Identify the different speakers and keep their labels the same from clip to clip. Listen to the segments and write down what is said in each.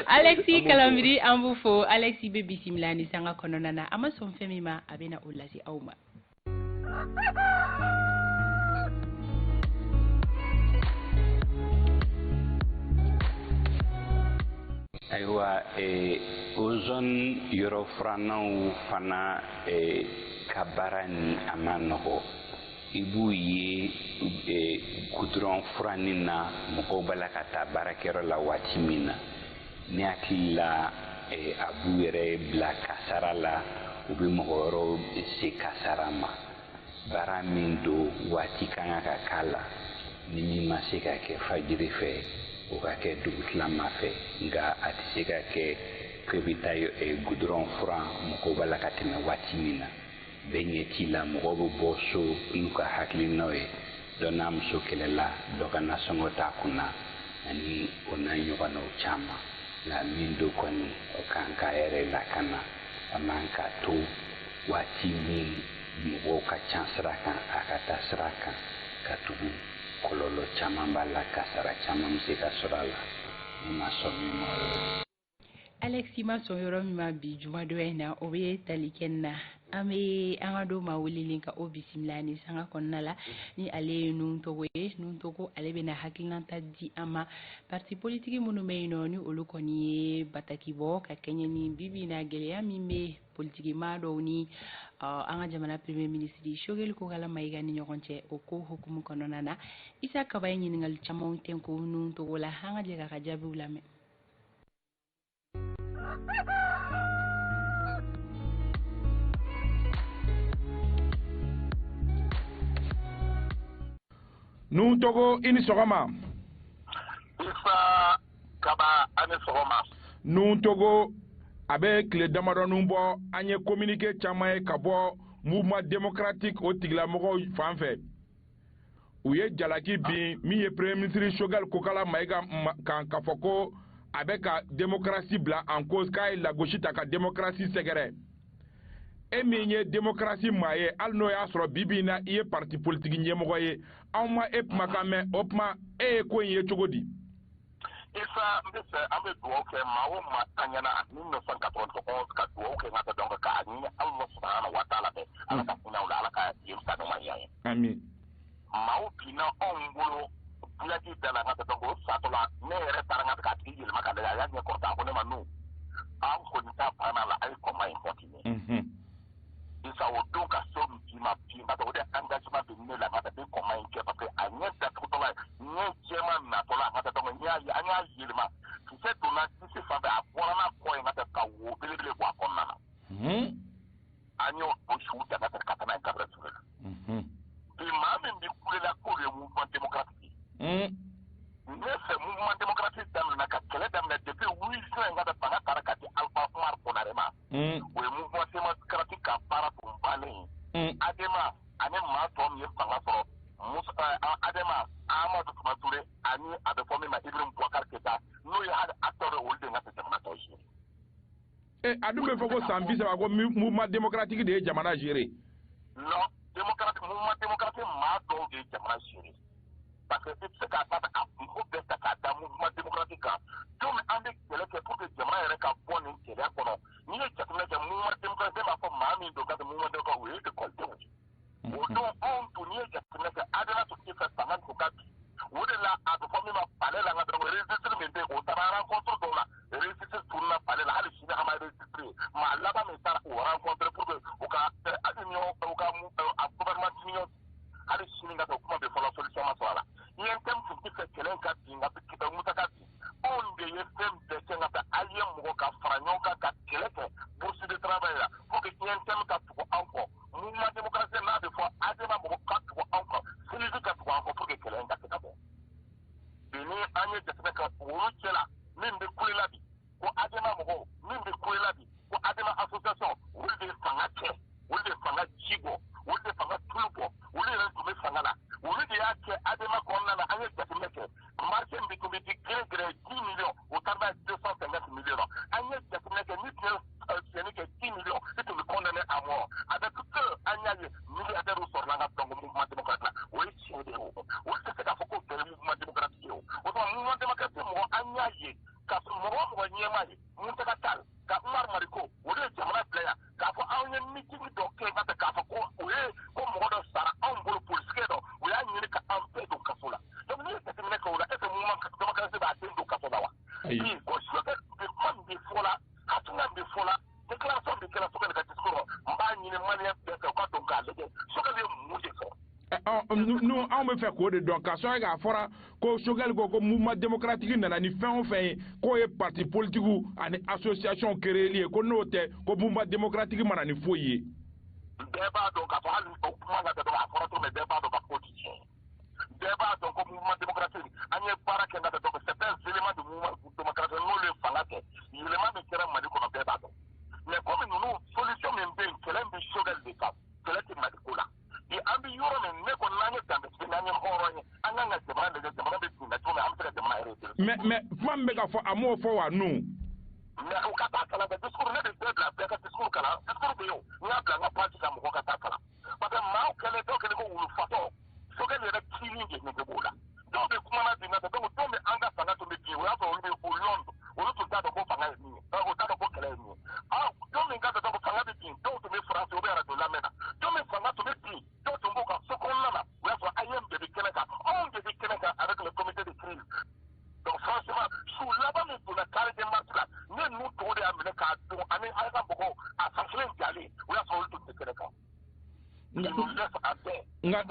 Speaker 1: Alexis Kalambiri an b'u fo Alexis bɛ bisimila ni sanga kɔnɔna na a ma sɔn fɛn min ma a bɛ na o lase aw ma.
Speaker 2: Ayiwa ozone yɔrɔ furannaw fana ka baara ni a ma nɔgɔ i b'u ye goudron furanni na mɔgɔw b'a la ka taa baarakɛyɔrɔ la waati min na ne hakili la a b'u yɛrɛ bila kasara la u bɛ mɔgɔ wɛrɛw se kasara ma baara min don waati kan ka k'a la ni min ma se ka kɛ fajiri fɛ o ka kɛ dugutilama fɛ nka a tɛ se ka kɛ ko i bɛ taa goudron furan mɔgɔw b'a la ka tɛmɛ waati min na bɛɛ ɲɛ t'i la mɔgɔw bɛ bɔ so n'u ka hakilinaw ye dɔ n'a muso kɛlɛla dɔ ka nasɔngɔ t'a kunna ani o n'a ɲɔgɔnnaw caman nka min don kɔni o kan k'a yɛrɛ lakana a man ka to waati min mɔgɔw ka ca sira kan a ka taa sira kan ka tugu kɔlɔlɔ caman b'a la kasara caman bɛ se ka sɔrɔ a la ni ma sɔn min ma.
Speaker 1: Alexis ma sɔn yɔrɔ min ma bi juma dɔ in na o bɛ tali kɛ na an bɛ an ka don ma welelen ka o bisimila ni sanga kɔnɔna la ni ale ye Nuntogo ye Nuntogo ale bɛna hakilinata di an ma parti politique minnu bɛ yen nɔ ni olu kɔni ye bataki bɔ ka kɛɲɛ ni bibi na gɛlɛya min bɛ politique maa dɔw ni an ka jamana premier ministre Choguel Kokala Mayiga ni ɲɔgɔn cɛ o ko hukumu kɔnɔna na Isa Kaba ye ɲininkali camanw tɛnku Nuntogo la an ka jɛ k'a ka jaabiw lamɛn.
Speaker 3: Nuntogo ini sɔgɔma.
Speaker 4: Isa Kaba ani sɔgɔma.
Speaker 3: Nuntogo a bɛ tile damadɔnin bɔ an ye communiqué caman ye ka bɔ mouvement démocratique o tigilamɔgɔw fan fɛ. U ye jalaki bin min ye premier ministre Choguel Kokala Mayiga kan k'a fɔ ko a bɛ ka démocratie bila en cause k'a ye lagosi ta ka démocratie sɛgɛrɛ. E min ye démocratie maa ye hali n'o y'a sɔrɔ bi bi in na i ye parti politique ɲɛmɔgɔ ye anw ma e kumakan mɛn o tuma e ye ko in ye cogo di.
Speaker 4: Isa n bɛ fɛ an bɛ dugawu kɛ maa o maa an ɲɛna 1991 ka dugawu kɛ n ka dɔn k'a ɲini Alahu subahana wa taala fɛ ala ka hinɛ u la ala ka yirika ɲumanya ye.
Speaker 3: Ami.
Speaker 4: Maaw binna anw bolo bulaki da la n ka dɔn o satɔla ne yɛrɛ taara n ka k'a tigi yɛlɛma ka lajɛ a y'a ɲɛ kɔrɔta ko ne ma non an kɔni ta banna la a ye kɔma in continuer. Isa o don ka so min k'i ma bi ma o de engagement bɛ ne la n ka bɛ kɔma in kɛ parce que a ɲɛ datugutɔla ɲɛ jɛman natɔla n ka dɔn an y'a yɛlɛma kisɛ donna disi fan fɛ a bɔra n'a kɔ ye n ka ka wo belebele bɔ a kɔnɔna na. An y'o su ta ka taa n'a ye Gabriel Touré la. Bi maa min bɛ kulela k'o ye mouvement démocratique ye. Ne fɛ mouvement démocratique daminɛna ka kɛlɛ daminɛ depuis 8 juin n ka fanga taara ka di Alpha Umar Konare ma. O ye mouvement démocratique ka baara tun bannen ye. Adema ani maa tɔ min ye fanga sɔrɔ Adema Amadou Touma Touré ani a bɛ fɔ min ma Ibrahim Boubacar Keïta n'o ye hali acteur ye olu de ka jamana tɔ gérer.
Speaker 3: A dun bɛ fɔ ko san 30 ko mouvement démocratique de ye jamana gérer.
Speaker 4: Non, mouvement démocratique maa dɔw de ye jamana gérer. Parce que i bɛ se k'a ta a kunko bɛɛ ta k'a da mouvement démocratique kan. Don min an bɛ kɛlɛ kɛ pour que jamana yɛrɛ ka bɔ nin gɛlɛya kɔnɔ n'i ye jateminɛ kɛ mouvement démocratique b'a fɔ maa min don ka kɛ mouvement démocratique o ye école ye. O don anw tun n'i ye jateminɛ kɛ Adama tun tɛ fɛ fanga tun ka bi. O de la a bɛ fɔ min ma palais la n ka dɔrɔn registre min bɛ yen o taara rencontre dɔw la registre tununa palais la hali sini an ma registre ye maa laban min taara o rencontre pour que u ka gouvernement d'union hali sini ka kuma bɛ fɔlɔ solution ma sɔrɔ a la. N ye thème tun tɛ fɛ kɛlɛ in ka bin nka kita Musa ka bin anw de ye fɛn bɛɛ kɛ nka fɛ a ye mɔgɔ ka fara ɲɔgɔn kan ka kɛlɛ kɛ bourse de travail la pour que n ye thème ka tugu anw kɔ mouvement démocratique n'a bɛ fɔ Adama mɔgɔ ka tugu anw kɔ Sylvie ka tugu anw kɔ pour que kɛlɛ in ka se ka bɔ. Bi ni an ye jateminɛ kɛ olu cɛ la min bɛ kulela bi ko Adama mɔgɔw min bɛ kulela bi ko Adama association olu de ye fanga kɛ olu de ye fanga ji bɔ olu de ye fanga tulu bɔ olu yɛrɛ tun bɛ fanga la olu de y'a kɛ Adama kɔnɔna na an ye jateminɛ kɛ marché min tun bɛ di gɛrɛgɛrɛ 10 millions o taara n'a ye ɲɛma ye mun tɛ ka taa ka Umar Mariko o de ye jamana bila yan k'a fɔ anw ye meeting dɔ kɛ ka k'a fɔ ko o ye ko mɔgɔ dɔ sara anw bolo polisikɛ dɔ o y'a ɲini ka an bɛɛ don kaso la donc n'i ye jateminɛ kɛ o la est-ce que mouvement démocratique b'a den don kaso la wa bi ko Sogɛl de kuma min fɔ la hakilina min fɔ la déclaration de kɛra Sogɛl ka discours n b'a ɲini maliyɛn bɛɛ fɛ u ka don k'a lajɛ Sogɛl ye mun de fɔ
Speaker 3: nu anw bɛ fɛ k'o de dɔn k'a sɔrɔ k'a fɔra ko Sogɛl ko mouvement démocratique nana ni fɛn o fɛn ye k'o ye parti politique ani association créée ye ko n'o tɛ ko mouvement démocratique mana ni foyi ye.
Speaker 4: bɛɛ b'a dɔn k'a fɔ hali o kuma ka dɔgɔ a fɔra cogo min bɛɛ b'a dɔn k'a fɔ o ti tiɲɛ bɛɛ b'a dɔn ko mouvement démocratique an ye baara kɛ ka dɔn certains éléments du mouvement démocratique n'olu ye fanga kɛ yɛlɛma min kɛra Mali kɔnɔ bɛɛ b'a dɔn mais comme ninnu solution min bɛ yen kɛlɛ bɛ Sogɛl de kan kɛlɛ tɛ Mali ko la bi an bɛ yɔrɔ min ne kɔni n'an ye danbetigi n'an ye hɔrɔn ye an kan ka jamana lajɛ jamana bɛ bin na cogo min an bɛ se ka jamana yɛrɛ de
Speaker 3: mais kuma min bɛ ka fɔ a m'o fɔ wa nu
Speaker 4: mais u ka taa kalan kɛ discours ne de bɛɛ bila bɛɛ ka discours kalan discours bɛ yen o n y'a bila n ka page kan mɔgɔ ka taa kalan parce que maaw kɛlen dɔw kɛlen ko wulufatɔ Sogɛl yɛrɛ ciili de nege b'o la dɔw bɛ kumana bi nata donc dɔw bɛ an ka fanga tun bɛ bin o y'a sɔrɔ olu bɛ o lɔndon olu tun t'a dɔn ko fanga ye min ye donc o t'a dɔn ko kɛlɛ ye min ye dɔw min ka dɔn ko fanga bɛ bin dɔw tun bɛ France o bɛ arajo lamɛn na dɔw min fanga tun bɛ bin dɔw tun b'u ka so kɔnɔna na o y'a sɔrɔ AIM de bɛ kɛnɛ kan anw de bɛ kɛnɛ kan avec le comité de crise donc franchement su laban min donna carré des marches la ne ninnu tɔgɔ de y'a minɛ k'a dun ani an ka mɔgɔw a fanfɛlen jalen o y'a sɔrɔ olu tun tɛ kɛnɛ kan.
Speaker 3: nga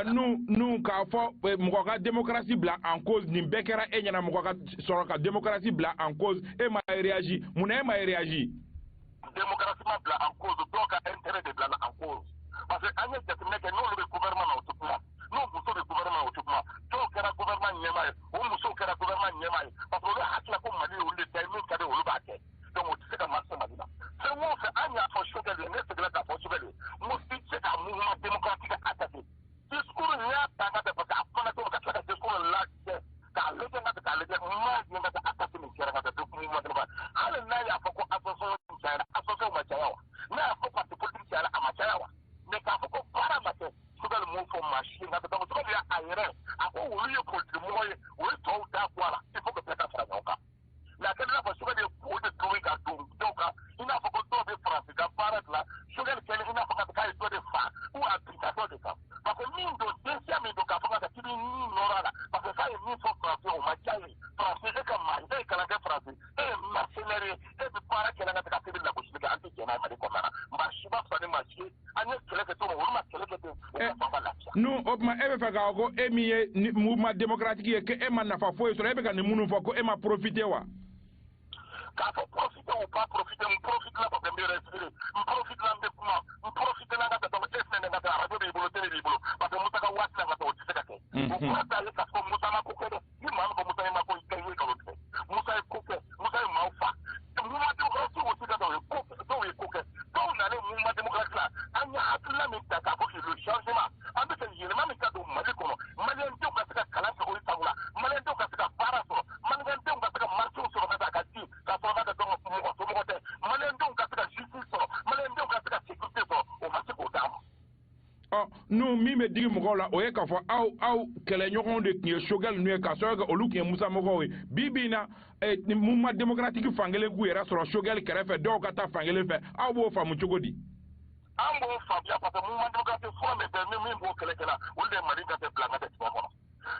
Speaker 3: nu k'a fɔ mɔgɔ ka démocratie bila en cause nin bɛɛ kɛra e ɲɛna mɔgɔ ka sɔrɔ ka démocratie bila en cause e ma réagi munna e ma réagi
Speaker 4: démocratie ma bila en cause dɔw ka intérêt de bila la en cause parce que an ye jateminɛ kɛ n'olu bɛ gouvernement na o tɛ kuma n'o muso bɛ gouvernement o tɛ kuma dɔw kɛra gouvernement ɲɛmaa ye o musow kɛra gouvernement ɲɛmaa ye parce que olu hakilila ko Mali ye olu de ta ye min ka di olu b'a kɛ donc o tɛ se ka marché Mali la fɛn o fɛn an y'a fɔ Sogɛl ye ne seginna k'a fɔ Sogɛl ye n ko i tɛ se ka mouvement démocratique attaqué discours in y'a ta ka kɛ parce que a fana to ka tila ka discours lajɛ k'a lajɛ ka k'a lajɛ n m'a ye ka kɛ attaque min kɛra ka kɛ mouvement démocratique hali n'a y'a fɔ ko association cayara association ma caya wa n'a y'a fɔ parti politique cayara a ma caya wa mais k'a fɔ ko baara ma kɛ Sogɛl m'o fɔ maa si ka donc Sogɛl y'a a yɛrɛ a ko olu ye politique mɔgɔ ye o ye tɔw da bɔ a la il faut que bɛɛ ka fara ɲɔgɔn kan mais a kɛlen n'a fɔ Sogɛl ye ko de tobi ka don dɔw kan i n'a fɔ ko dɔw bɛ Faransi ka baara dilan Sogɛl kɛlen i n'a fɔ k'a ye dɔ de fa ou a bin ka dɔ de kan parce que min don densiya min don k'a fɔ k'a k'i bɛ min nɔrɔ a la parce que k'a ye min fɔ Faransi o ma diya ye Faransi e ka maa e ye kalan kɛ Faransi e ye mercenaire ye e bɛ baara kɛlɛ ka k'a bɛ lagosili kɛ an tɛ jɛn n'a ye Mali kɔnɔna na maa si ma fisa ni maa si ye an ye kɛlɛ kɛ cogo min olu ma kɛlɛ kɛ ten o ka sɔn ka lafiya.
Speaker 3: nu o tuma e bɛ fɛ k'a fɔ ko e min ye mouvement démocratique ye ko e ma nafa foyi sɔrɔ e bɛ ka nin minnu fɔ ko e ma profiter wa.
Speaker 4: K'a fɔ profiter ou pas profiter n profite la parce que n bɛ respirer n profite la n bɛ kuma n profite la n ka taa donc e filɛ nin ka taa radio b'i bolo télé b'i bolo parce que Musa ka waati la ka taa o tɛ se ka kɛ o kɔrɔ t'a ye k'a fɔ Musa ma ko kɛ dɛ ni maa min ko Musa ye ma ko i ka ye nkalon tigɛ Musa ye ko kɛ Musa ye maaw fa mouvement démocratique aussi ka dɔw ye ko kɛ dɔw ye ko kɛ dɔw nalen mouvement démocratique la an ye hakilina min ta k'a fɔ le changement an bɛ fɛ yɛlɛma min ka don Mali kɔnɔ maliyɛndenw ka se ka kalan kɛ o ye sago la maliyɛndenw ka se ka baara sɔrɔ maliyɛndenw ka se ka marché sɔrɔ ka taa ka di ka sɔrɔ ka dɔn mɔgɔ somɔgɔ tɛ maliyɛndenw ka se ka justice sɔrɔ maliyɛndenw ka se ka sécurité sɔrɔ o ma se k'o d'a ma.
Speaker 3: nu min bɛ digi mɔgɔw la o ye k'a fɔ aw kɛlɛɲɔgɔnw de tun ye Sogɛl ninnu ye k'a sɔrɔ kɛ olu tun ye Musa mɔgɔw ye bi in na mouvement démocratique fankelen k'u yɛrɛ sɔrɔ Sogɛl kɛrɛfɛ dɔw ka taa fankelen fɛ aw b'o faamu cogo di.
Speaker 4: an b'o faamuya parce que mouvement démocratique fɔlɔ min bɛ min b'o kɛlɛkɛla olu de ye Mali ka tɛ bila ka tɛ tiɲɛ kɔnɔ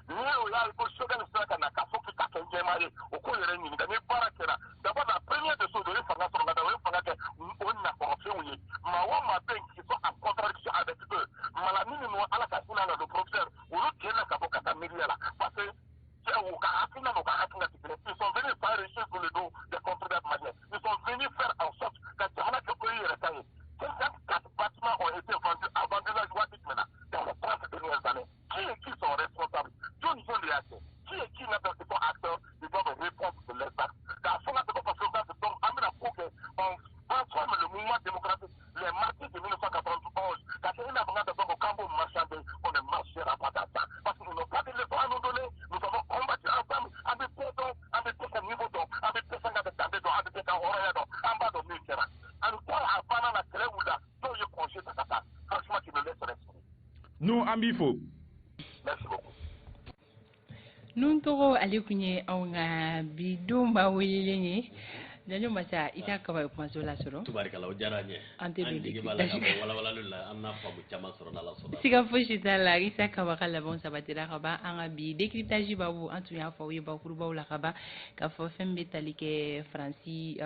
Speaker 4: ni o y'a ye ko Sogɛl sera ka na k'a fɔ k'i ka kɛ ɲɛmaa ye o k'o yɛrɛ ɲininka ni baara kɛra d'abord la première des choses o ye fanga sɔrɔ ka taa o ye fanga kɛ o nafɔrɔfɛnw ye maa o maa bɛ yen qui sont en contradiction avec eux malani ninnu Ala ka hinɛ la le professeur olu tiɲɛna ka bɔ ka taa miiriya la parce que u ka hakilina n'u ka hakilina tɛ kelen ils sont venus s'enrichir sur le dos des contribuables maliens ils sont venus faire en sorte ka jamana kɛ o ye yɛrɛ ta ye 54 bâtiments ont été vendus avant de la joie maintenant dans les 30 dernières années. Qui et qui sont responsables? Qui les a fait? Qui et qui sont acteurs? Ils doivent répondre de leurs actes. Car si on a fait donc, on transforme le mouvement démocratique, les martyrs de 1991, car c'est une avance de au Cambo marchandé, on ne marchera pas dans ça. Parce qu'ils n'ont pas de leçons à nous donner, nous avons combattu ensemble, avec un niveau d'eau, avec des gens avec des dons, avec des gens en bas de Milkera.
Speaker 3: Nu an b'i fo.
Speaker 4: Merci beaucoup.
Speaker 1: Nun Nuntogo ale kunye aunga bidon ba wililenye. Nanyo masa ita kaba kumazola soro.
Speaker 5: Tubarikala o jaranye.
Speaker 1: Ante be
Speaker 5: Andi bala ka wala wala lula amna famu chama soro na la soro.
Speaker 1: Siga foshi tala isa kaba kala bon sabatira kaba anga bi décryptage babu antu ya fa wi ba kurba wala kaba ka fo fembe talike franci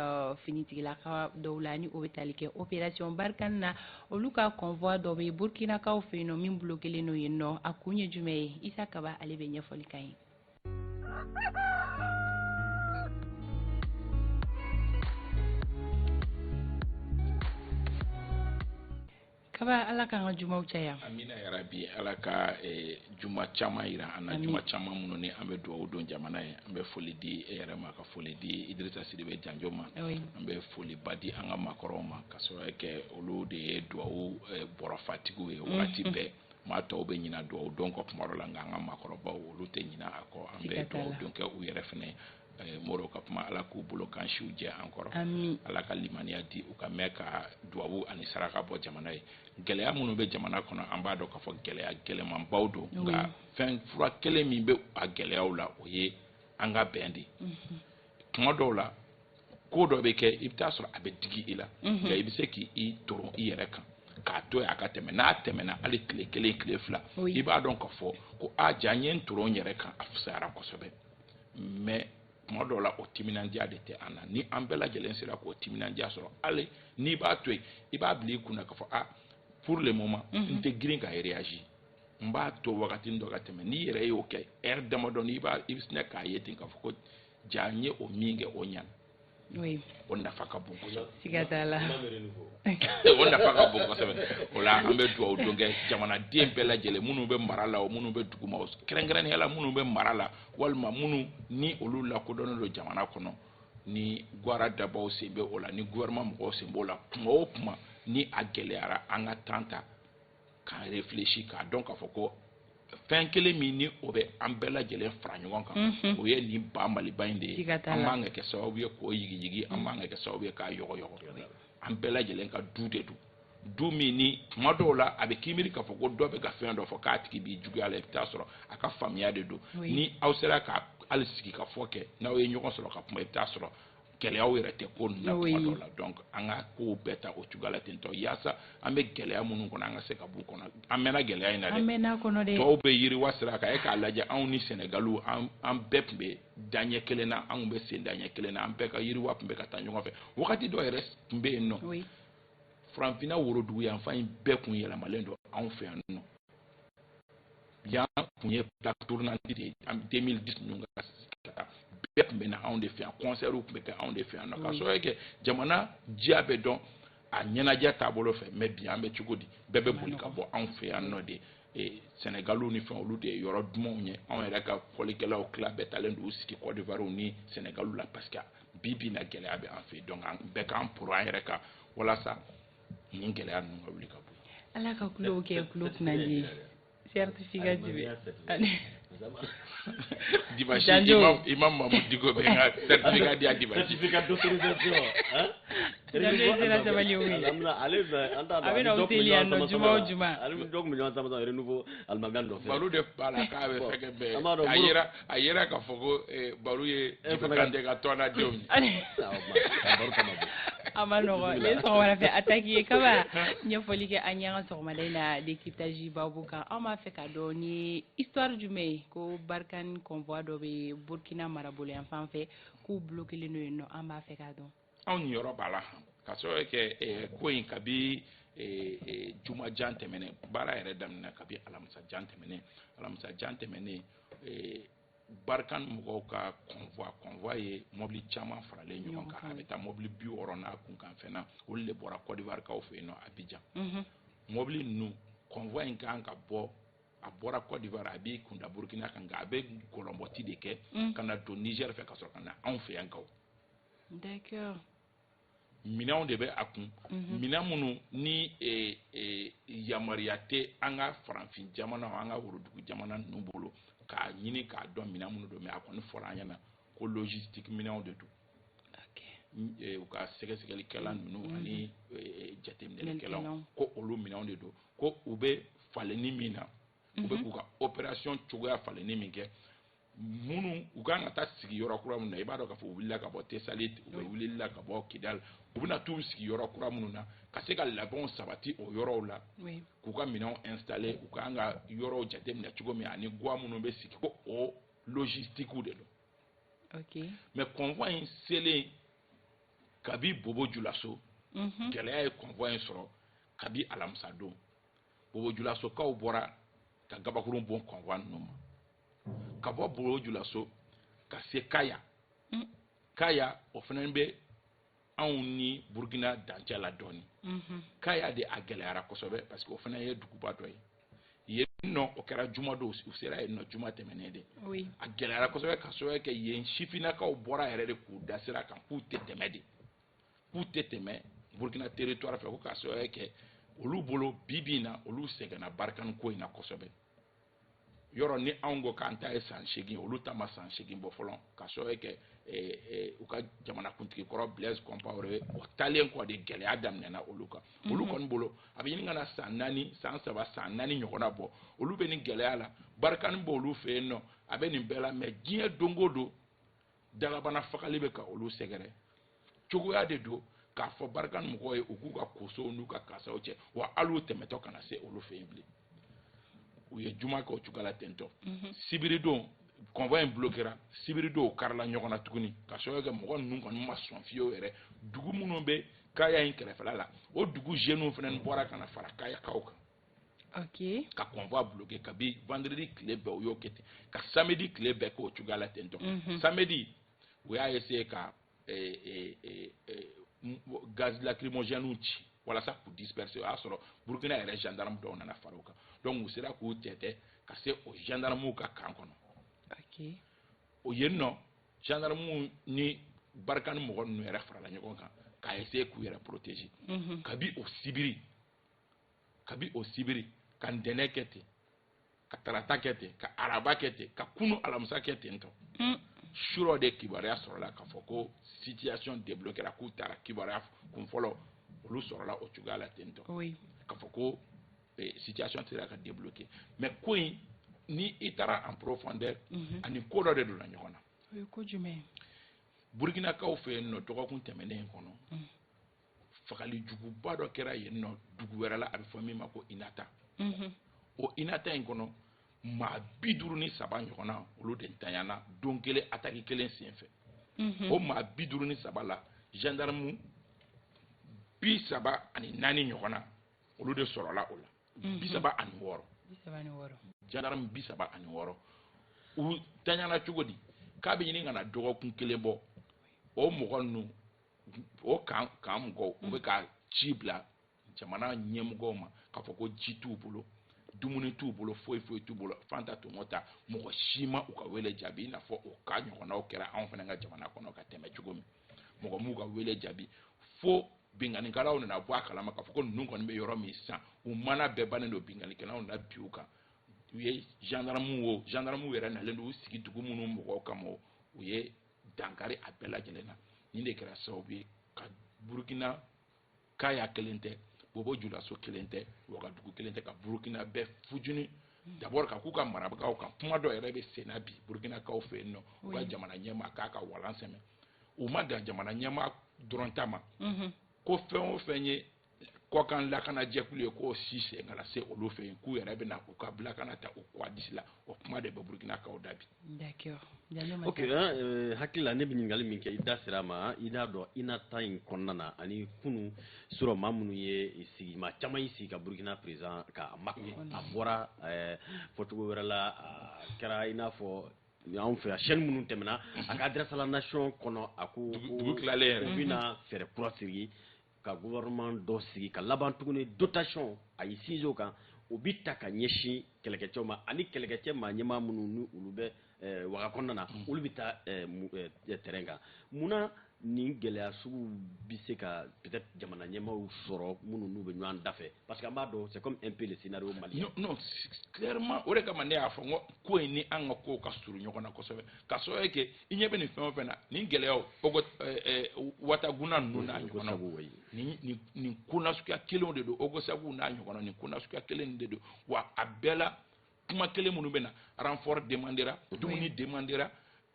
Speaker 1: finiti la ka dawlani o talike opération barkanna o luka convoi do be burkina ka o feno min bloquer no yenno akunye jume isa kaba ale be nyefoli kai. Kaba ala ka juma caya
Speaker 3: amina ya rabbi ala ka juma chama ira ana juma chama muno ni ambe do don jamana ye ambe foli di yare ma ka foli di Idrissa Sidibe Janjoma ambe foli badi anga makoroma kaso ke olu de do boro fatigu e wati be ma to be nyina do don ko pamaro la anga makoroba olu te nyina ako ambe do don ke u yare fene moro ka pama ala ku bulo kan shuje encore ala ka limaniya di u ka meka duwawu ani saraka bo jamana ye gɛlɛya minnu bɛ jamana kɔnɔ an b'a dɔn k'a fɔ gɛlɛya gɛlɛman baw don nka fɛn fura kelen min bɛ a gɛlɛyaw la o ye an ka bɛn de tuma dɔw la ko dɔ bɛ kɛ i bɛ taa sɔrɔ a bɛ digi i la nka i bɛ se k'i toron i yɛrɛ kan k'a to yen a ka tɛmɛ n'a tɛmɛna hali tile kelen tile fila i b'a dɔn k'a fɔ ko a ja n ye n toron n yɛrɛ kan a fisayara kosɛbɛ mais tuma dɔw la o timinandiya de tɛ an na ni an bɛɛ lajɛlen sera k'o timinandiya sɔrɔ hali n'i b'a to yen i b'a bila i kunna k'a fɔ a pour le moment n tɛ girin ka réagir n b'a to wagati dɔ ka tɛmɛ n'i yɛrɛ y'o kɛ heure damadɔ i bɛ sinɛ k'a ye ten k'a fɔ ko ja n ye o min kɛ o ɲana o nafa ka bon kosɛbɛ
Speaker 1: siga t'a la
Speaker 3: o nafa ka bon kosɛbɛ o la an bɛ dugawu don kɛ jamanaden bɛɛ lajɛlen minnu bɛ mara la o minnu bɛ duguma o kɛrɛnkɛrɛnnenya la minnu bɛ mara la walima minnu ni olu lakodɔnnen don jamana kɔnɔ ni gwara dabaw sen bɛ o la ni gouvernement mɔgɔw sen b'o la kuma o kuma ni a gɛlɛyara an ka temps ta k'an réfléchir k'a dɔn k'a fɔ ko fɛn kelen min ni o bɛ an bɛɛ lajɛlen fara ɲɔgɔn kan o ye nin ba maliba in de ye an b'an ka kɛ sababu ye k'o yigiyigi an b'an ka kɛ sababu ye k'a yɔgɔyɔgɔ an bɛɛ lajɛlen ka du de don du min ni tuma dɔw la a bɛ k'i miiri k'a fɔ ko dɔ bɛ ka fɛn dɔ fɔ k'a tigi b'i juguya la i bɛ taa sɔrɔ a ka faamuya de don ni aw sera ka hali sigi ka fɔ kɛ n'aw ye ɲɔgɔn sɔrɔ ka kuma i bɛ taa sɔrɔ gɛlɛyaw yɛrɛ tɛ ko ninnu na tuma dɔw la donc an ka kow bɛɛ ta o cogoya la ten tɔ yaasa an bɛ gɛlɛya minnu kɔnɔ an ka se ka b'u kɔnɔ an mɛnna gɛlɛya in na dɛ tɔw bɛ yiriwa sira kan e k'a lajɛ anw ni Sɛnɛgaliw an bɛɛ tun bɛ daɲɛ kelen na anw bɛ sen daɲɛ kelen na an bɛɛ ka yiriwa tun bɛ ka taa ɲɔgɔn fɛ wagati dɔ yɛrɛ tun bɛ yen nɔ Faranfinna worodugu yanfan in bɛɛ tun yɛlɛmalen don anw fɛ yan nɔ yan tun ye plaque tournante de ye 2010 ninnu ka taa bɛɛ tun bɛ na anw de fɛ yan concert tun bɛ kɛ anw de fɛ yan nɔ k'a sababu kɛ jamana diya bɛ dɔn a ɲɛnajɛ taabolo fɛ mais bi an bɛ cogo di bɛɛ bɛ boli ka bɔ anw fɛ yan nɔ de Sɛnɛgaliw ni fɛn olu de ye yɔrɔ dumanw ye anw yɛrɛ ka fɔlikɛlaw tila bɛɛ talen don u sigi Côte d'Ivoire ni Sɛnɛgaliw la parce que bi na gɛlɛya bɛ an fɛ donc an bɛɛ k'an poro an yɛrɛ kan walasa nin gɛlɛya ninnu ka wuli ka bɔ
Speaker 1: ala ka kulo kɛ kulo kunnaji certificat jibe
Speaker 3: Dibashi imam Mamadou Digo be nga certificat dia Dibashi
Speaker 5: certificat d'autorisation hein
Speaker 1: Janjo sabali wi abena hoteli no juma
Speaker 5: ale dog million sama sama renouveau almagan do
Speaker 3: balu de bala ka be feke be ayera ka fogo balu ye dipende ka tona diom
Speaker 1: amano le so wala fe attaquer kaba nyefoli ke anya so ma na décryptage babu ka ama fe ka do ni histoire du mai ko barkan convoi do be Burkina marabolo en fan fe ku bloquer le no ama fe ka do
Speaker 3: anw yɔrɔ b'a la ka sɔrɔ kɛ ko in kabi juma jan tɛmɛnen baara yɛrɛ daminɛ kabi alamisa jan tɛmɛnen barkan mɔgɔw ka convoi ye mobili caman faralen ɲɔgɔn kan a bɛ taa mobili 60 n'a kunkan fɛn na olu de bɔra Côte d'Ivoire kaw fɛ yen nɔ Abidjan mobili ninnu convoi in kan ka bɔ a bɔra Côte d'Ivoire a b'i kunda Burkina kan nka a bɛ gɔlɔnbɔti de kɛ ka na don Niger fɛ ka sɔrɔ ka na anw fɛ yan kaw
Speaker 1: d'accord
Speaker 3: minɛnw de bɛ a kun minɛn minnu ni yamaruya tɛ an ka farafin jamana an ka worodugu jamana ninnu bolo k'a ɲini k'a dɔn minɛn minnu don mais a kɔni fɔra an ɲɛna ko logistique minɛnw de don u ka sɛgɛsɛgɛlikɛla ninnu ani jateminɛlikɛlaw ko olu minɛnw de don ko u bɛ falenni min na u bɛ k'u ka opération cogoya falenni min kɛ minnu u kan ka taa sigi yɔrɔ kura minnu na i b'a dɔn k'a fɔ u wulila ka bɔ Tesalit u wulila ka bɔ Kidal u bɛna t'u sigi yɔrɔ kura minnu na ka se ka labɛnw sabati o yɔrɔw la k'u ka minɛnw installer u kan ka yɔrɔw jateminɛ cogo min ani guwa minnu bɛ sigi ko o logistique de don mais convoi in selen kabi Bobo Dioulasso gɛlɛya ye convoi in sɔrɔ kabi alamisa don Bobo Dioulasso kaw bɔra ka gabakurun bon convoi ninnu ma ka bɔ Bobo Dioulasso ka se Kaya Kaya o fana bɛ anw ni Burkina dancɛ la dɔɔni Kaya de a gɛlɛyara kosɛbɛ parce que o fana ye duguba dɔ ye yen nɔ o kɛra juma don u sera yen nɔ juma tɛmɛnen de a gɛlɛyara kosɛbɛ ka sababu kɛ yen sifinnakaw bɔra yɛrɛ de k'u da sira kan k'u tɛ tɛmɛ de k'u tɛ tɛmɛ Burkina territoire fɛ ko ka sababu kɛ olu bolo bibi in na olu sɛgɛnna Barikani ko in na kosɛbɛ yɔrɔ ni anw ko k'an ta ye san 8 olu ta ma san 8 bɔ fɔlɔ ka sababu kɛ u ka jamanakuntigi kɔrɔ Blaise Compaoré o talen kɔ de gɛlɛya daminɛna olu kan olu kɔni bolo a bɛ ɲini ka na san 4 san 3 san 4 ɲɔgɔnna bɔ olu bɛ nin gɛlɛya la Barikani bɔ olu fɛ yen nɔ a bɛ nin bɛɛ la mais diɲɛ don o don dagabana fagali bɛ ka olu sɛgɛrɛ cogoya de don k'a fɔ Barikani mɔgɔw ye u k'u ka kosow n'u ka kasaw cɛ wa hali u tɛmɛtɔ kana se olu fɛ yen bilen u ye juma kɛ o cogoya la tentɔ sibiri don convoi in bloquera sibiri don u karila ɲɔgɔn na tuguni ka sababu kɛ mɔgɔ ninnu kɔni ma sɔn fiyewu yɛrɛ dugu minnu bɛ Kaya in kɛrɛfɛla la o dugu jeunes fana bɔra ka na fara Kayakaw kan ka convoi bloquer kabi vendredi tile bɛɛ u y'o kɛ ten ka samedi tile bɛɛ k'o cogoya la tentɔ samedi u y'a essayer ka gaz lacrymogène ci walasa k'u disperser o y'a sɔrɔ Burkina yɛrɛ gendarme dɔw nana fara o kan donc u sera k'u tɛtɛ ka se o gendarmew ka camp kɔnɔ o yen nɔ gendarmew ni Barikani mɔgɔ ninnu yɛrɛ farala ɲɔgɔn kan k'a essayer k'u yɛrɛ protéger kabi o sibiri ka ntɛnɛ kɛ ten ka tarata kɛ ten ka araba kɛ ten ka kunu alamisa kɛ ten tɔ surɔ de kibaruya sɔrɔla k'a fɔ ko situation débloquera k'u taara kibaruya kun fɔlɔ olu sɔrɔla o cogoya la ten tɔ k'a fɔ ko situation sera ka débloquer mais ko in ni i taara en profondeur ani ko dɔ de donna ɲɔgɔn na Burkinakaw fɛ yen nɔ dɔgɔkun tɛmɛnen kɔnɔ fagali juguba dɔ kɛra yen nɔ dugu wɛrɛ la a bɛ fɔ min ma ko Inata o Inata in kɔnɔ maa 53 ɲɔgɔnna olu de ntanyana don kelen attaque kelen senfɛ o maa 53 la gendarme 34 ɲɔgɔnna olu de sɔrɔla o la 36 gendarme 36 u tanyana cogo di k'a bɛ ɲini ka na dɔgɔkun kelen bɔ o mɔgɔ ninnu o kan mɔgɔw u bɛ ka ci bila jamana ɲɛmɔgɔw ma k'a fɔ ko ji t'u bolo dumuni t'u bolo foyi t'u bolo fanta tɔmɔ ta mɔgɔ si ma u ka wele jaabi i n'a fɔ o ka ɲɔgɔnnaw kɛra anw fana ka jamana kɔnɔ ka tɛmɛ cogo min mɔgɔ m'u ka wele jaabi fo binganikɛlaw nana bɔ a kalama k'a fɔ ko ninnu kɔni bɛ yɔrɔ min sisan u mana bɛɛ bannen don binganikɛlaw na bi u kan u ye gendarmew yɛrɛ nalen don u sigi dugu minnu mɔgɔw kama u ye dankari a bɛɛ lajɛlen na nin de kɛra sababu ye ka Burkina Kaya kelen tɛ Bobo Dioulasso kelen tɛ Wagadugu kelen tɛ ka Burkina bɛɛ fujuni d'abord ka k'u ka marabagaw kan kuma dɔ yɛrɛ bɛ senna bi Burkinakaw fɛ yen nɔ u ka jamana ɲɛmaa k'a ka walan sɛmɛ u ma dan jamana ɲɛmaa dɔrɔn ta ma ko fɛn o fɛn ye kɔkan lakana jɛkulu ye k'o si sen ka na se olu fɛ yen k'u yɛrɛ bɛ na u ka lakana ta u kɔ disi la o kuma de bɛ Burkinakaw da bi.
Speaker 5: Ok hakili la ne bɛ ɲininkali min kɛ i da sera a ma i n'a dɔn Inata in kɔnɔna na ani kunu sɔrɔ maa minnu ye sigi maa caman y'i sigi ka Burkina président k'a makun a bɔra fɔcogo wɛrɛ la a kɛra i n'a fɔ anw fɛ yan chaîne minnu tɛmɛna a ka adresse à la nation kɔnɔ a ko
Speaker 3: dugu tilalen yɛrɛ
Speaker 5: u bɛna fɛɛrɛ kura sigi ka gouvernement dɔ sigi ka laban tuguni dotation a y'i sinsin o kan o bi ta ka ɲɛsin kɛlɛkɛcɛw ma ani kɛlɛkɛcɛ maa ɲɛmaa minnu ni olu bɛ waga kɔnɔna na olu bɛ taa terrain kan munna nin gɛlɛya sugu bɛ se ka peut-être jamana ɲɛmaaw sɔrɔ minnu n'u bɛ ɲɔgɔn dafɛ parce que an b'a dɔn c'est comme un peu le scénario malien.
Speaker 3: non clairement o de kama ne y'a fɔ n ko ko in ni an ka kow ka surun ɲɔgɔn na kosɛbɛ ka sababu kɛ i ɲɛ bɛ nin fɛn o fɛn na nin gɛlɛyaw Wataguna ninnu n'a ɲɔgɔnnaw nin ko nasuguya kelenw de don Ogosagu n'a ɲɔgɔnnaw nin ko nasuguya kelen de don wa a bɛɛ la kuma kelen minnu bɛ na renfort demandera dumuni demandera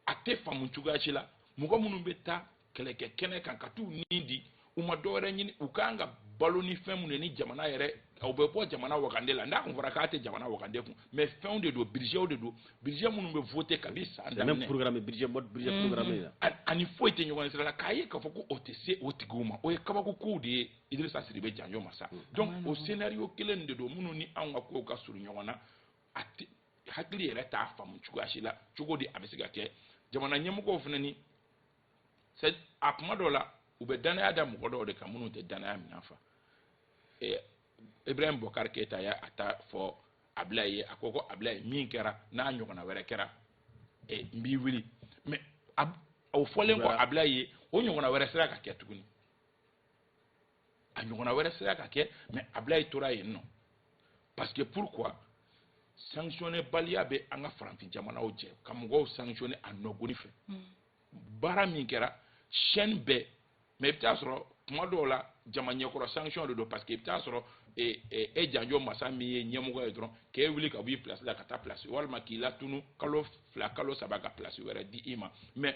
Speaker 3: a tɛ faamu cogoya si la mɔgɔ minnu bɛ taa kɛlɛkɛ kɛnɛ kan ka t'u nin di u ma dɔwɛrɛ ɲini u kan ka balo ni fɛn minnu ni jamana yɛrɛ u bɛ bɔ jamana wagande la n'a kun fɔra k'a tɛ jamana wagande kun mais fɛnw de don budget de don budget minnu bɛ voter kabi san daminɛ
Speaker 5: même programme budget programme
Speaker 3: ani foyi tɛ ɲɔgɔn sira la k'a ye k'a fɔ ko o tɛ se o tigiw ma o ye kabako kow de ye Idrissa Sidibe Janjo ma sa donc o scénario kelen de don minnu ni anw ka kow ka surun ɲɔgɔn na a tɛ hakili yɛrɛ t'a faamu cogoya si la cogo di a bɛ se ka kɛ jamana ɲɛmɔgɔw fana ni a kuma dɔw la u bɛ danaya da mɔgɔ dɔw de kan minnu tɛ danaya minɛ fa Ibrahim Bokar Keita ya a ta fɔ Ablaye ye a ko ko Ablaye min kɛra n'a ɲɔgɔnna wɛrɛ kɛra n b'i wuli mais o fɔlen kɔ Ablaye ye o ɲɔgɔnna wɛrɛ sera ka kɛ tuguni a ɲɔgɔnna wɛrɛ sera ka kɛ mais Ablaye tora yen nɔ parce que pourquoi sanctionner baliya bɛ an ka farafin jamanaw jɛ ka mɔgɔw sanctionner a nɔgɔni fɛ baara min kɛra chaîne bɛɛ mais i bɛ taa sɔrɔ tuma dɔw la jama ɲɛkɔrɔ sanction de don parce que i bɛ taa sɔrɔ Janjo masa min ye ɲɛmɔgɔ ye dɔrɔn k'e wuli ka bɔ i place la ka taa place walima k'i latunu kalo 2 kalo 3 ka place wɛrɛ di i ma mais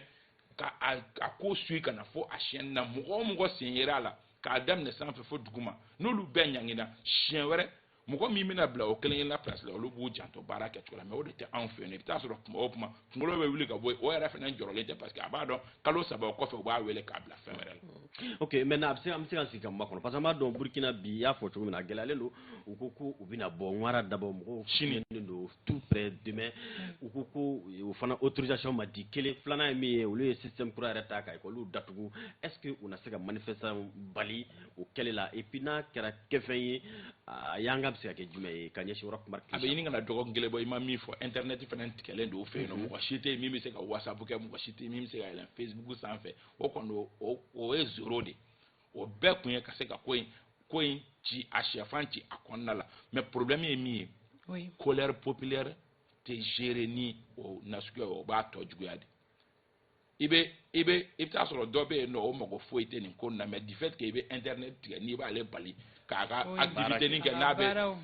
Speaker 3: ka a ko suit ka na fɔ a chaîne na mɔgɔ o mɔgɔ sen yer'a la k'a daminɛ sanfɛ fo duguma n'olu bɛɛ ɲangina siɲɛ wɛrɛ mɔgɔ min bɛna bila o kelen la place la olu b'u janto baara kɛcogo la mais o de tɛ anw fɛ yen i bɛ taa sɔrɔ tuma o tuma kunkolo bɛ wuli ka bɔ yen o yɛrɛ fana jɔrɔlen tɛ parce que a b'a dɔn kalo 3 o kɔfɛ u b'a wele k'a bila fɛn wɛrɛ la.
Speaker 5: Ok maintenant an bɛ se ka sigi ka kuma kɔnɔ parce que an b'a dɔn Burkina bi i y'a fɔ cogo min na a gɛlɛyalen don u ko ko u bɛna bɔ Nwara Dabo mɔgɔw signalen don tout près demain u ko ko o fana autorisation ma di kelen filanan ye min ye olu ye système kura yɛrɛ ta ka école datugu est-ce que u na se ka manifestation bali o kɛlɛ la et puis n'a kɛra kɛfɛn ye a y'an ka bɛ se ka kɛ jumɛn ye ka ɲɛsin yɔrɔ kuma
Speaker 3: a bɛ ɲini ka na dɔgɔkun kelen bɔ i ma min fɔ internet fana tigɛlen don o fɛ yen nɔ mɔgɔ si tɛ yen min bɛ se ka whatsapp kɛ mɔgɔ si tɛ yen min bɛ se ka yɛlɛn Facebook sanfɛ o kɔni o ye zéro de o bɛɛ kun ye ka se ka ko in ci a sɛfan ci a kɔnɔna la mais problème ye min ye colère populaire tɛ gérer ni o nasuguya o b'a tɔ juguya de i bɛ taa sɔrɔ dɔ bɛ yen nɔ o mago foyi tɛ nin ko in na mais du fait que i bɛ internet tigɛ n'i b'ale bali k'a ka activité nin kɛ n'a bɛ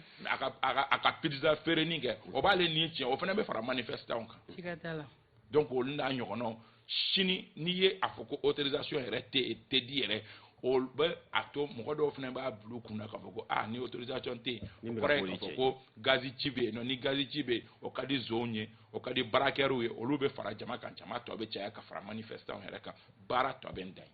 Speaker 3: a ka pizza feere nin kɛ o b'ale nin tiɲɛ o fana bɛ fara manifestant kan donc olu n'a ɲɔgɔnnaw sini n'i ye a fɔ ko autorisation yɛrɛ tɛ di yɛrɛ o bɛ a to mɔgɔ dɔw fana b'a bila u kunna k'a fɔ ko ni autorisation tɛ yen o kɔrɔ ye k'a fɔ ko gazi ci bɛ yen nɔ ni gazi ci bɛ yen o ka di zonw ye o ka di baarakɛlaw ye olu bɛ fara jama kan jama tɔ bɛ caya ka fara manifestant yɛrɛ kan baara tɔ bɛ dan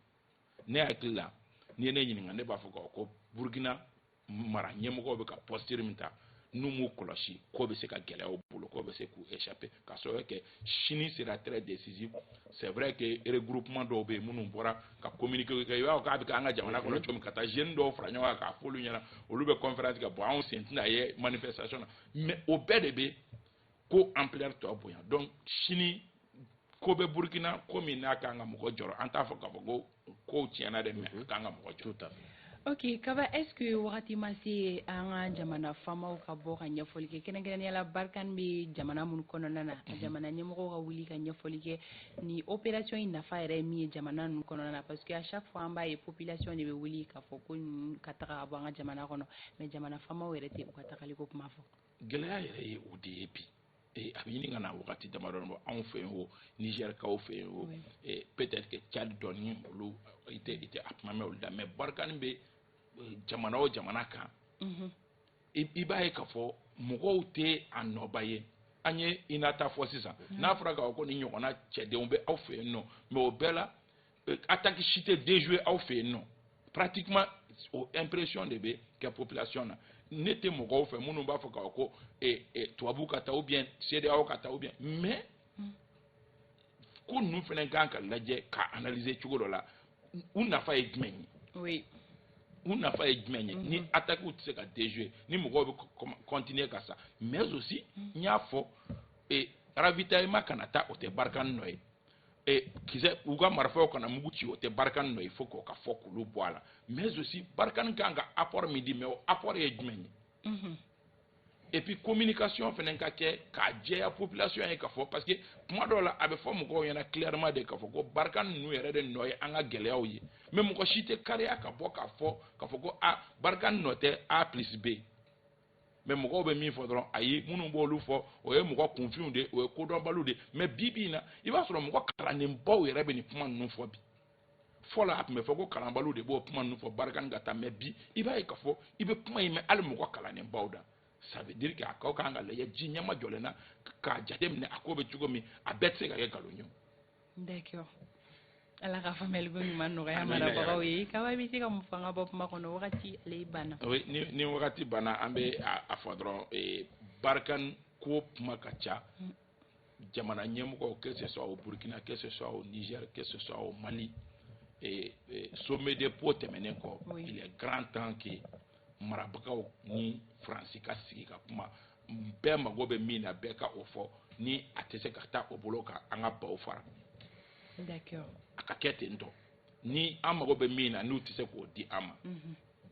Speaker 3: ne hakili la n'i ye ne ɲininka ne b'a fɔ ko Burkina mara ɲɛmɔgɔw bɛ ka posture min ta n'u m'u kɔlɔsi ko bɛ se ka gɛlɛya u bolo ko bɛ se k'u échapper ka sababu kɛ sini sera très décisif c'est vrai que regroupement dɔw bɛ yen minnu bɔra ka communiquer kɛ i b'a fɔ k'a bɛ kɛ an ka jamana kɔnɔ cogo min ka taa jeunes dɔw fara ɲɔgɔn kan k'a fɔ olu ɲɛna olu bɛ conférence kɛ bon anw sen tɛna ye manifestation na mais o bɛɛ de bɛ ko ampleur tɔ bonya donc sini ko bɛ Burkina ko min n'a kan ka mɔgɔ jɔrɔ an t'a fɔ k'a fɔ ko kow tiɲɛna dɛ mais a kan ka mɔgɔ jɔrɔ.
Speaker 1: Ok, Kaba, est-ce que wagati ma se an ka jamana faamaw ka bɔ ka ɲɛfɔli kɛ kɛrɛnkɛrɛnnenya la Barkan bɛ jamana minnu kɔnɔna na a jamana ɲɛmɔgɔw ka wuli ka ɲɛfɔli kɛ ni opération in nafa yɛrɛ ye min ye jamana ninnu kɔnɔna na parce que à chaque fois an b'a ye population de bɛ wuli k'a fɔ ko ka taga ka bɔ an ka jamana kɔnɔ mais jamana faamaw yɛrɛ tɛ u ka tagali ko kuma fɔ.
Speaker 3: Gɛlɛya yɛrɛ ye o de ye bi a bɛ ɲini ka na wagati damadɔ bɔ anw fɛ yen o Nigerkaw fɛ yen o peut-être que Tchad dɔɔni olu i tɛ a kuma mɛn olu la mais Barkan bɛ jamana o jamana kan i b'a ye k'a fɔ mɔgɔw tɛ a nɔba ye an ye INATA fɔ sisan n'a fɔra k'a fɔ ko ni ɲɔgɔnna cɛdenw bɛ aw fɛ yen nɔ mais o bɛɛ la attaque si tɛ déjouer aw fɛ yen nɔ pratiquement o impression de bɛ kɛ population na ne tɛ mɔgɔw fɛ minnu b'a fɔ k'a fɔ ko tubabu ka taa ou bien CEDEAO ka taa ou bien mais ko ninnu fana kan ka lajɛ ka analyser cogo dɔ la u nafa ye jumɛn ye. U nafa ye jumɛn ye ni attaque tɛ se ka déjouer ni mɔgɔw bɛ continuer ka sa mais aussi n y'a fɔ ravitaillement kana taa o tɛ Barkan nɔ ye kisɛ u ka marifaw kana mugu ci o tɛ Barkan nɔ ye fo k'o ka fɔ k'olu bɔ a la mais aussi Barkan kan ka apport min di mais o apport ye jumɛn ye et puis communication fana ka kɛ k'a jɛya population ye k'a fɔ parce que kuma dɔw la a bɛ fɔ mɔgɔw ɲɛna clairement de k'a fɔ ko Barkan ninnu yɛrɛ de nɔ ye an ka gɛlɛyaw ye mais mɔgɔ si tɛ kariya ka bɔ k'a fɔ ko Barkan nɔ tɛ A plus B mais mɔgɔw bɛ min fɔ dɔrɔn ayi minnu b'olu fɔ o ye mɔgɔ kunfinw de o ye kodɔnbaliw de mais bi in na i b'a sɔrɔ mɔgɔ kalandenbaw yɛrɛ bɛ nin kuma ninnu fɔ bi fɔlɔ a tun bɛ fɔ ko kalanbaliw de b'o kuma ninnu fɔ barikani ka taa mais bi i b'a ye k'a fɔ i bɛ kuma in mɛn hali mɔgɔ kalandenbaw da ça veut dire que a kaw kan ka lajɛ ji ɲɛma jɔlen na k'a jateminɛ a ko bɛ cogo min a bɛɛ tɛ se ka kɛ nkalon ye.
Speaker 1: D'accord. Ala ka faamuyali ko ɲuman nɔgɔya marabagaw ye kaba bɛ se ka mun fanga bɔ kuma kɔnɔ wagati ale banna.
Speaker 3: oui ni wagati banna an bɛ a fɔ dɔrɔn barikani ko kuma ka ca jamana ɲɛmɔgɔw que ce soit au Burkina que ce soit au Niger que ce soit au Mali sommet des pots tɛmɛnen kɔ il est grand temps que marabagaw ni Faransi ka sigi ka kuma bɛɛ mago bɛ min na bɛɛ ka o fɔ ni a tɛ se ka taa o bolo kan an ka baw fara.
Speaker 1: D'accord.
Speaker 3: a ka kɛ ten tɔ ni an mago bɛ min na n'u tɛ se k'o di an ma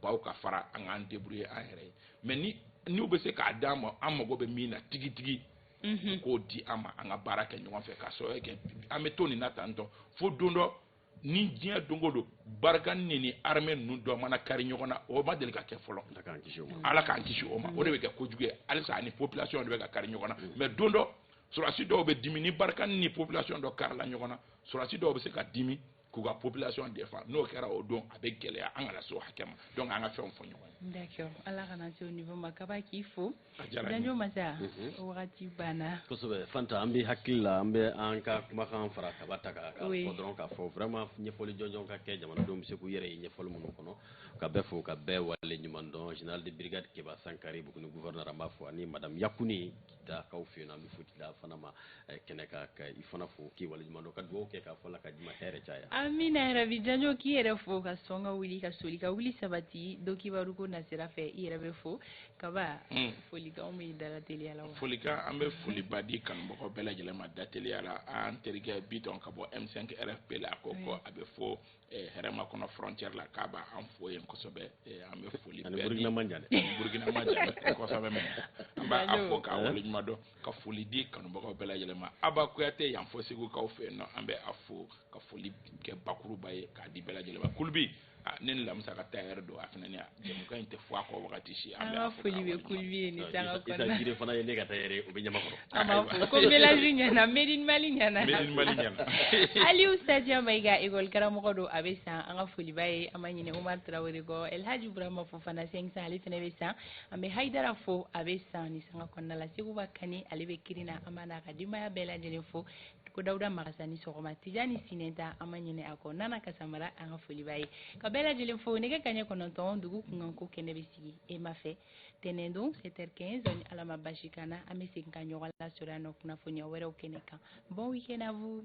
Speaker 3: baw ka fara an k'an débrouiller an yɛrɛ ye mais n'u bɛ se k'a d'an ma an mago bɛ min na tigitigi k'o di an ma an ka baara kɛ ɲɔgɔn fɛ k'a sɔrɔ kɛ an bɛ to nin na tan tɔ fo don dɔ ni diɲɛ don o don barikani ni armée ninnu dɔ mana kari ɲɔgɔn na o ma deli ka kɛ fɔlɔ ala k'an kisi o ma o de bɛ kɛ kojugu ye halisa ani population de bɛ ka kari ɲɔgɔn na mais don dɔ surasi dɔw bɛ dimi ni barikani ni population dɔ karila ɲɔgɔn na surasi dɔw bɛ se ka dimi k'u ka population défend n'o kɛra o don a bɛ gɛlɛya an kana se o hakɛ ma donc an ka fɛnw fɔ ɲɔgɔn ye.
Speaker 1: D'accord ala kana se o niveau ma kaba k'i fo Janjo Masa wagati banna
Speaker 5: kosɛbɛ Fanta an bɛ hakili la an bɛ an ka kumakan fara kaba ta ka fɔ dɔrɔn k'a fɔ vraiment ɲɛfɔli jɔnjɔn ka kɛ jamanadenw bɛ se k'u yɛrɛ ye ɲɛfɔli minnu kɔnɔ ka bɛɛ fo ka bɛɛ wale ɲuman dɔn général de brigade Keba Sankare Buguni gouverneur an b'a fɔ ani madame Yakuni Kita k'aw fɛ yen an bɛ foli d'a fana ma kɛnɛ ka i fana fo k'i wale ɲuman dɔn ka dugawu kɛ k'a fɔ la ka jima hɛrɛ caya.
Speaker 1: Amina yarabi Janjo k'i yɛrɛ fo ka sɔn ka wuli ka soli ka wuli sabati dɔ kibaru ko nasira fɛ i yɛrɛ bɛ fo kaba folikan bɛ dala teliya la wa.
Speaker 3: Folikan an bɛ foliba di kanubagaw bɛɛ lajɛlen ma da teliya la an terikɛ Biton ka bɔ M5 RFP la a ko ko a bɛ fo hɛrɛma kɔnɔ frontière la k'a b'an fo yen kosɛbɛ an bɛ foli bɛɛ di Burkina man jan kosɛbɛ mɛ an b'a fɔ k'a wale ɲuman dɔn ka foli di kanubagaw bɛɛ lajɛlen ma Aba Kuyate yan fɔ Segukaw fɛ yen nɔ an bɛ a fo ka foli kɛ bakuruba ye k'a di bɛɛ lajɛlen ma Kulubi ne ni Lamisa ka taa yɛrɛ don a fana ne jamukan in tɛ fɔ a kɔ wagati si an bɛ foli bɛ Kulubi ye ni sanga kɔnɔ
Speaker 5: Isa Jire fana ye ne ka taa yɛrɛ o bɛ Ɲamakɔrɔ
Speaker 1: an b'a fɔ ko mélange ɲɛna Made in Mali ɲɛna Aliou Sadia Mayiga école karamɔgɔ don a bɛ san an ka foliba ye an ma ɲinɛ Umar Traoré kɔ El Hadji Burama Fofana 500 ale fana bɛ san an bɛ Haidara fo a bɛ san ni sanga kɔnɔna la Seguba Kani ale bɛ kirin na an b'a n'a ka denbaya bɛɛ lajɛlen fo ko Dawuda Magasa ni sɔgɔma Tijani Sinɛnta an ma ɲinɛ a kɔ Nana Kasamara an ka foliba ye ka bɛɛ lajɛlen fo nɛgɛ kaɲɛ 9 dugu kunkan ko kɛnɛ bɛ sigi e ma fɛ tɛnɛn don 7h15 ni Ala ma basi kan na an bɛ segin ka ɲɔgɔn lasɔrɔ yan nɔ kunnafoniya wɛrɛw kɛnɛ kan bon week-end à vous.